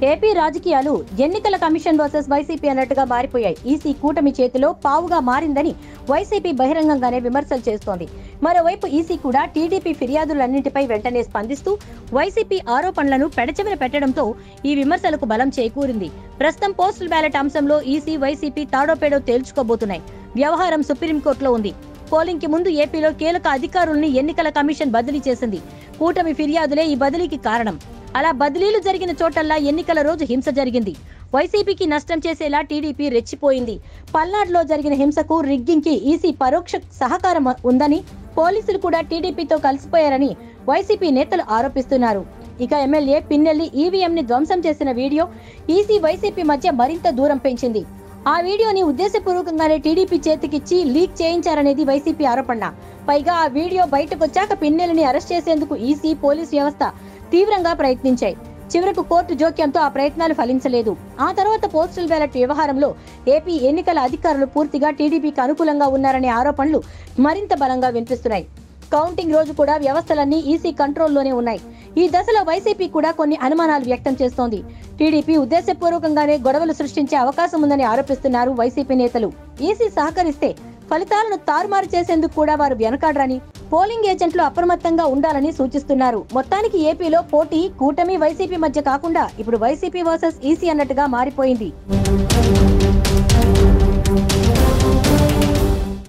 AP రాజకీయాలు ఎన్నికల commission versus YCP అన్నట్టుగా మారిపోయాయి. ఈసీ కూటమి చేతిలో పావుగా మారిందని వైసీపీ బహిరంగంగానే విమర్శలు చేస్తోంది. మరోవైపు ఈసీ కూడా టీడీపీ ఫిర్యాదులన్నింటిపై వెంటనే స్పందిస్తూ వైసీపీ ఆరోపణలను పెడచెవిన పెట్టడంతో ఈ విమర్శలకు బలం చేకూరింది. ప్రస్తుతం పోస్టల్ బ్యాలెట్ అంశంలో ఈసీ వైసీపీ తాడోపేడో తేల్చుకోబోతున్నాయి. వ్యవహారం సుప్రీంకోర్టులో ఉంది. పోలింగ్ కి ముందు ఏపీలో కీలక అధికారుల్ని ఎన్నికల కమిషన్ బదిలీ చేసింది. కూటమి ఫిర్యాదులే ఈ బదిలీకి కారణం. అలా బదిలీలు జరిగిన చోటల్లా ఎన్నికల రోజు హింస జరిగింది. వైసీపీకి నష్టం చేసేలా టీడీపీ రెచ్చిపోయింది. పల్నాడులో జరిగిన హింసకు రిగ్గింగ్ కి ఈసీ పరోక్ష సహకారం ఉందని, పోలీసులు కూడా టీడీపీతో కలిసిపోయారని వైసీపీ నేతలు ఆరోపిస్తున్నారు. ఇక ఎమ్మెల్యే పిన్నెల్లి ఈవీఎం ని ధ్వంసం చేసిన వీడియో ఈసీ వైసీపీ మధ్య మరింత దూరం పెంచింది. ఆ వీడియోని ఉద్దేశపూర్వకంగానే టీడీపీ చేతికిచ్చి లీక్ చేయించారనేది వైసీపీ ఆరోపణ. పైగా ఆ వీడియో బయటకొచ్చాక పిన్నెల్లిని అరెస్ట్ చేసేందుకు ఈసీ, పోలీసు వ్యవస్థ తీవ్రంగా ప్రయత్నించాయి. చివరకు కోర్టు జోక్యంతో ఆ ప్రయత్నాలు ఫలించలేదు. ఆ తర్వాత పోస్టల్ బ్యాలెట్ వ్యవహారంలో ఏపీ ఎన్నికల అధికారులు పూర్తిగా టీడీపీకి అనుకూలంగా ఉన్నారనే ఆరోపణలు మరింత బలంగా వినిపిస్తున్నాయి. కౌంటింగ్ రోజు కూడా వ్యవస్థలన్నీ ఈసీ కంట్రోల్లోనే ఉన్నాయి. ఈ దశలో వైసీపీ కూడా కొన్ని అనుమానాలు వ్యక్తం చేస్తోంది. టీడీపీ ఉద్దేశపూర్వకంగానే గొడవలు సృష్టించే అవకాశం ఉందని ఆరోపిస్తున్నారు వైసీపీ నేతలు. ఈసీ సహకరిస్తే ఫలితాలను తారుమారు చేసేందుకు కూడా వారు వెనకాడరని, పోలింగ్ ఏజెంట్లు అప్రమత్తంగా ఉండాలని సూచిస్తున్నారు. మొత్తానికి ఏపీలో పోటీ కూటమి వైసీపీ మధ్య కాకుండా ఇప్పుడు వైసీపీ వర్సెస్ ఈసీ అన్నట్టుగా మారిపోయింది.